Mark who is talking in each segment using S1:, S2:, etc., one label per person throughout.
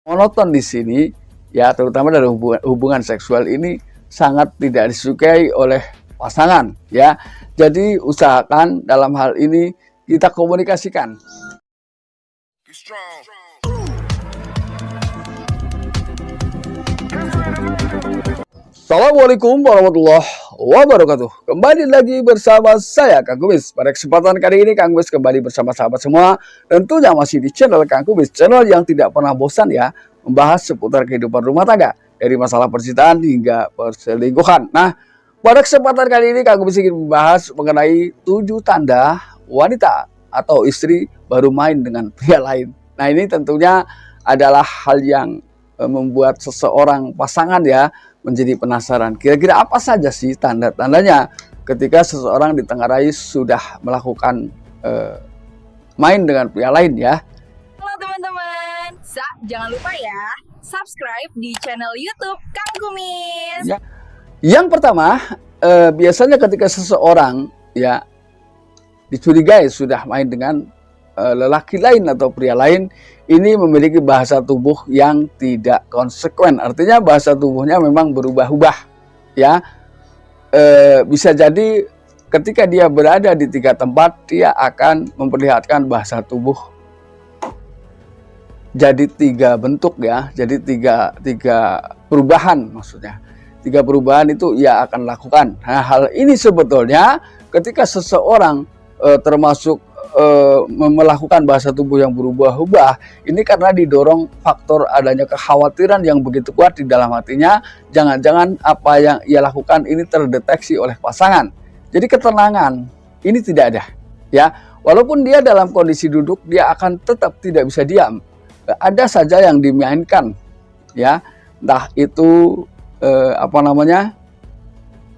S1: Monoton di sini ya, terutama dari hubungan seksual ini sangat tidak disukai oleh pasangan ya. Jadi usahakan dalam hal ini kita komunikasikan. Assalamualaikum warahmatullahi wabarakatuh. Kembali lagi bersama saya Kang Kumis. Pada kesempatan kali ini Kang Kumis kembali bersama sahabat semua. Tentunya masih di channel Kang Kumis, channel yang tidak pernah bosan ya, membahas seputar kehidupan rumah tangga, dari masalah percintaan hingga perselingkuhan. Nah, pada kesempatan kali ini Kang Kumis ingin membahas mengenai 7 tanda wanita atau istri baru main dengan pria lain. Nah, ini tentunya adalah hal yang membuat seseorang pasangan ya menjadi penasaran. Kira-kira apa saja sih tanda-tandanya ketika seseorang ditengarai sudah melakukan main dengan pria lain ya.
S2: Halo teman-teman, jangan lupa ya subscribe di channel YouTube Kang Kumis.
S1: Ya. Yang pertama, biasanya ketika seseorang ya dicurigai sudah main dengan lelaki lain atau pria lain, ini memiliki bahasa tubuh yang tidak konsekuen. Artinya bahasa tubuhnya memang berubah-ubah ya. Bisa jadi ketika dia berada di 3 tempat, dia akan memperlihatkan bahasa tubuh jadi 3 bentuk ya. Jadi tiga perubahan maksudnya. 3 perubahan itu ia akan lakukan. Nah, hal ini sebetulnya ketika seseorang termasuk melakukan bahasa tubuh yang berubah-ubah, ini karena didorong faktor adanya kekhawatiran yang begitu kuat di dalam hatinya. Jangan-jangan apa yang ia lakukan ini terdeteksi oleh pasangan. Jadi ketenangan ini tidak ada ya. Walaupun dia dalam kondisi duduk, dia akan tetap tidak bisa diam. Ada saja yang dimainkan ya, entah itu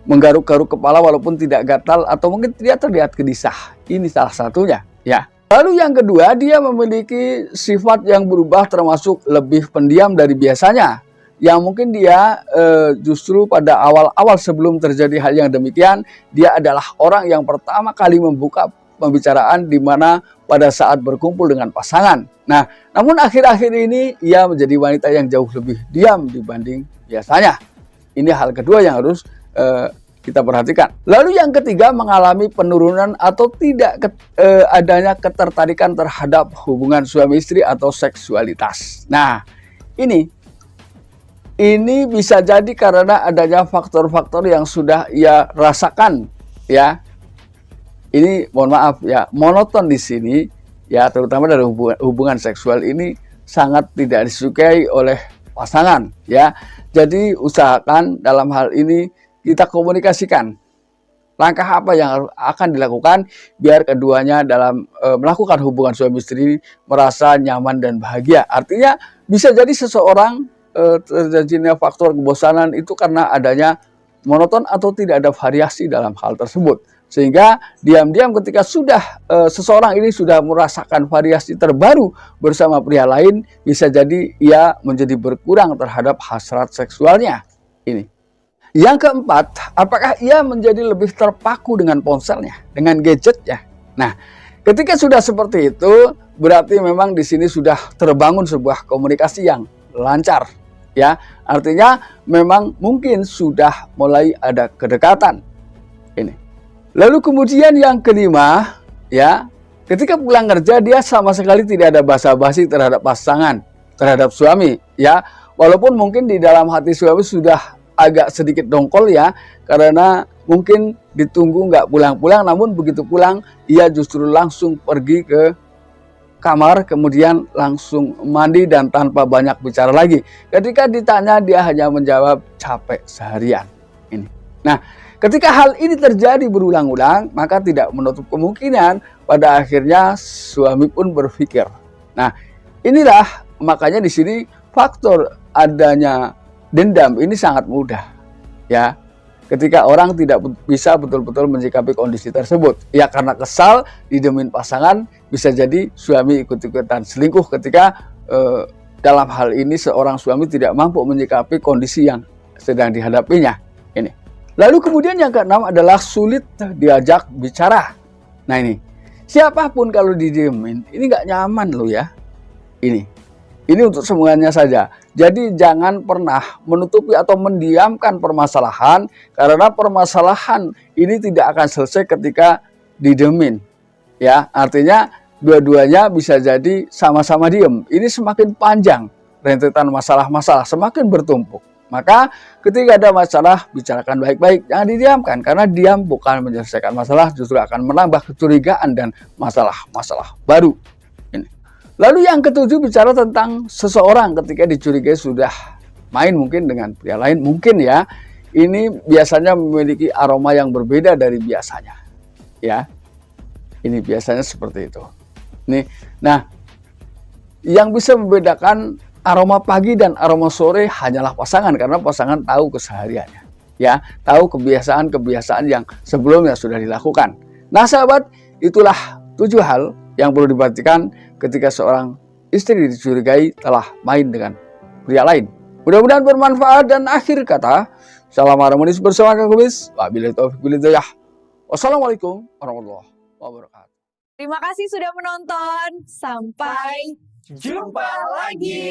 S1: menggaruk-garuk kepala walaupun tidak gatal, atau mungkin dia terlihat gelisah. Ini salah satunya ya. Lalu yang kedua, dia memiliki sifat yang berubah, termasuk lebih pendiam dari biasanya. Yang mungkin dia justru pada awal-awal sebelum terjadi hal yang demikian, dia adalah orang yang pertama kali membuka pembicaraan di mana pada saat berkumpul dengan pasangan. Nah, namun akhir-akhir ini ia menjadi wanita yang jauh lebih diam dibanding biasanya. Ini hal kedua yang harus kita perhatikan. Lalu yang ketiga, mengalami penurunan atau tidak adanya ketertarikan terhadap hubungan suami istri atau seksualitas. Nah, ini bisa jadi karena adanya faktor-faktor yang sudah ia rasakan ya. Ini mohon maaf ya, monoton di sini ya, terutama dari hubungan seksual ini sangat tidak disukai oleh pasangan ya. Jadi usahakan dalam hal ini kita komunikasikan langkah apa yang akan dilakukan biar keduanya dalam melakukan hubungan suami istri merasa nyaman dan bahagia. Artinya bisa jadi seseorang terjadinya faktor kebosanan itu karena adanya monoton atau tidak ada variasi dalam hal tersebut. Sehingga diam-diam ketika sudah seseorang ini sudah merasakan variasi terbaru bersama pria lain, bisa jadi ia menjadi berkurang terhadap hasrat seksualnya. Ini. Yang keempat, apakah ia menjadi lebih terpaku dengan ponselnya, dengan gadgetnya? Nah, ketika sudah seperti itu, berarti memang di sini sudah terbangun sebuah komunikasi yang lancar, ya. Artinya memang mungkin sudah mulai ada kedekatan. Ini. Lalu kemudian yang kelima, ya, ketika pulang kerja dia sama sekali tidak ada basa-basi terhadap pasangan, terhadap suami, ya. Walaupun mungkin di dalam hati suami sudah agak sedikit dongkol ya, karena mungkin ditunggu nggak pulang-pulang, namun begitu pulang ia justru langsung pergi ke kamar, kemudian langsung mandi dan tanpa banyak bicara lagi. Ketika ditanya dia hanya menjawab capek seharian. Ini. Nah, ketika hal ini terjadi berulang-ulang, maka tidak menutup kemungkinan pada akhirnya suami pun berpikir. Nah, inilah makanya di sini faktor adanya dendam ini sangat mudah ya, ketika orang tidak bisa betul-betul menyikapi kondisi tersebut ya, karena kesal didemin pasangan, bisa jadi suami ikut-ikutan selingkuh ketika dalam hal ini seorang suami tidak mampu menyikapi kondisi yang sedang dihadapinya. Ini. Lalu kemudian yang keenam adalah sulit diajak bicara. Nah, ini siapapun kalau didiemin ini nggak nyaman loh ya. Ini Ini untuk semuanya saja. Jadi jangan pernah menutupi atau mendiamkan permasalahan, karena permasalahan ini tidak akan selesai ketika didemin. Ya, artinya dua-duanya bisa jadi sama-sama diem. Ini semakin panjang rentetan masalah-masalah, semakin bertumpuk. Maka ketika ada masalah, bicarakan baik-baik, jangan didiamkan, karena diam bukan menyelesaikan masalah, justru akan menambah kecurigaan dan masalah-masalah baru. Lalu yang ketujuh, bicara tentang seseorang ketika dicurigai sudah main mungkin dengan pria lain, mungkin ya, ini biasanya memiliki aroma yang berbeda dari biasanya. Ya, ini biasanya seperti itu. Nih, nah, yang bisa membedakan aroma pagi dan aroma sore hanyalah pasangan, karena pasangan tahu kesehariannya. Ya, tahu kebiasaan-kebiasaan yang sebelumnya sudah dilakukan. Nah sahabat, itulah 7 hal yang perlu diperhatikan ketika seorang istri dicurigai telah main dengan pria lain. Mudah-mudahan bermanfaat, dan akhir kata, salam harmonis bersama Kang Kumis. Wabillahi taufiq wal hidayah. Wassalamualaikum warahmatullahi wabarakatuh.
S2: Terima kasih sudah menonton. Sampai
S3: Jumpa lagi.